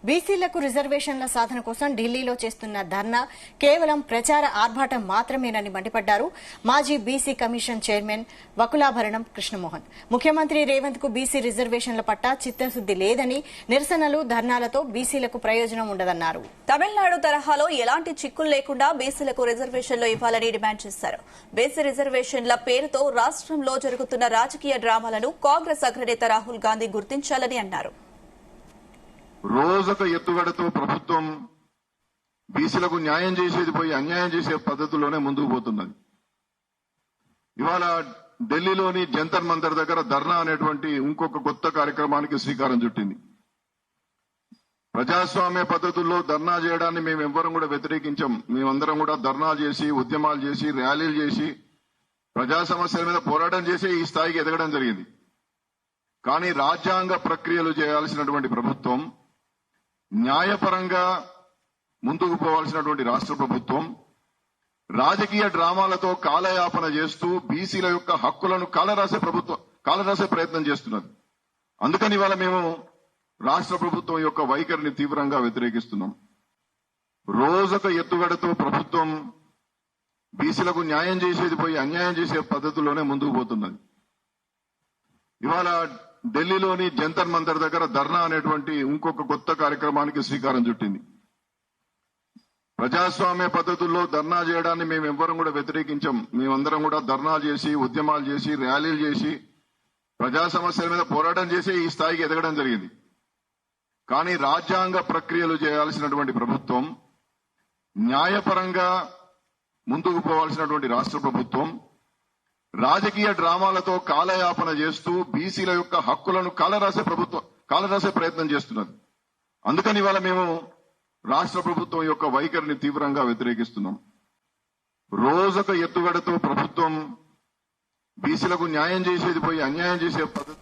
బీసీలకు రిజర్వేషన్ల సాధన కోసం ఢిల్లీలో చేస్తున్న ధర్నా కేవలం ప్రచార ఆర్భాటం మాత్రమేనని మండిపడ్డారు మాజీ BC commission chairman Vakulabharanam Krishnamohan. ముఖ్యమంత్రి రేవంత్ కు బీసీ రిజర్వేషన్ల పట్ల చిత్తశుద్ది లేదని, నిరసనలు ధర్నాలతో బీసీలకు ప్రయోజనం ఉండదన్నారు. తమిళనాడు తరహాలో ఎలాంటి చిక్కులు లేకుండా బీసీలకు రిజర్వేషన్లు ఇవ్వాలని డిమాండ్ చేశారు. బీసీ రిజర్వేషన్ల పేరుతో రాష్ట్రంలో జరుగుతున్న రాజకీయ డ్రామాలను కాంగ్రెస్ అగ్రనేత రాహుల్ గాంధీ గుర్తించాలని అన్నారు. రోజొక ఎత్తుగడతో ప్రభుత్వం బీసీలకు న్యాయం చేసేది పోయి అన్యాయం చేసే పద్ధతిలోనే ముందుకు పోతున్నది. ఇవాళ ఢిల్లీలోని జంతర్ మంతర్ దగ్గర ధర్నా అనేటువంటి ఇంకొక కొత్త కార్యక్రమానికి శ్రీకారం చుట్టింది. ప్రజాస్వామ్య పద్ధతుల్లో ధర్నా చేయడాన్ని మేమెవ్వరం కూడా వ్యతిరేకించాం. మేమందరం కూడా ధర్నా చేసి, ఉద్యమాలు చేసి, ర్యాలీలు చేసి, ప్రజా సమస్యల మీద పోరాటం చేసి ఈ స్థాయికి ఎదగడం జరిగింది. కానీ రాజ్యాంగ ప్రక్రియలు చేయాల్సినటువంటి ప్రభుత్వం, న్యాయపరంగా ముందుకు పోవాల్సినటువంటి రాష్ట్ర ప్రభుత్వం రాజకీయ డ్రామాలతో కాలయాపన చేస్తూ బీసీల యొక్క హక్కులను కాలరాసే ప్రయత్నం చేస్తున్నది. అందుకని ఇవాళ మేము రాష్ట్ర ప్రభుత్వం యొక్క వైఖరిని తీవ్రంగా వ్యతిరేకిస్తున్నాం. రోజొక ఎత్తుగడతో ప్రభుత్వం బీసీలకు న్యాయం చేసేది పోయి అన్యాయం చేసే పద్ధతిలోనే ముందుకు పోతున్నది. ఇవాళ ఢిల్లీలోని జంతర్ మంతర్ దగ్గర ధర్నా అనేటువంటి ఇంకొక కొత్త కార్యక్రమానికి శ్రీకారం చుట్టింది. ప్రజాస్వామ్య పద్ధతుల్లో ధర్నా చేయడాన్ని మేమెవ్వరం కూడా వ్యతిరేకించాం. మేమందరం కూడా ధర్నా చేసి, ఉద్యమాలు చేసి, ర్యాలీలు చేసి, ప్రజా సమస్యల మీద పోరాటం చేసి ఈ స్థాయికి ఎదగడం జరిగింది. కానీ రాజ్యాంగ ప్రక్రియలు చేయాల్సినటువంటి ప్రభుత్వం, న్యాయపరంగా ముందుకు పోవాల్సినటువంటి రాష్ట్ర ప్రభుత్వం రాజకీయ డ్రామాలతో కాలయాపన చేస్తూ బీసీల యొక్క హక్కులను కాలరాసే ప్రయత్నం చేస్తున్నది. అందుకని ఇవాళ మేము రాష్ట్ర ప్రభుత్వం యొక్క వైఖరిని తీవ్రంగా వ్యతిరేకిస్తున్నాం. రోజొక ఎత్తుగడతో ప్రభుత్వం బీసీలకు న్యాయం చేసేది పోయి అన్యాయం చేసే పద్ధతి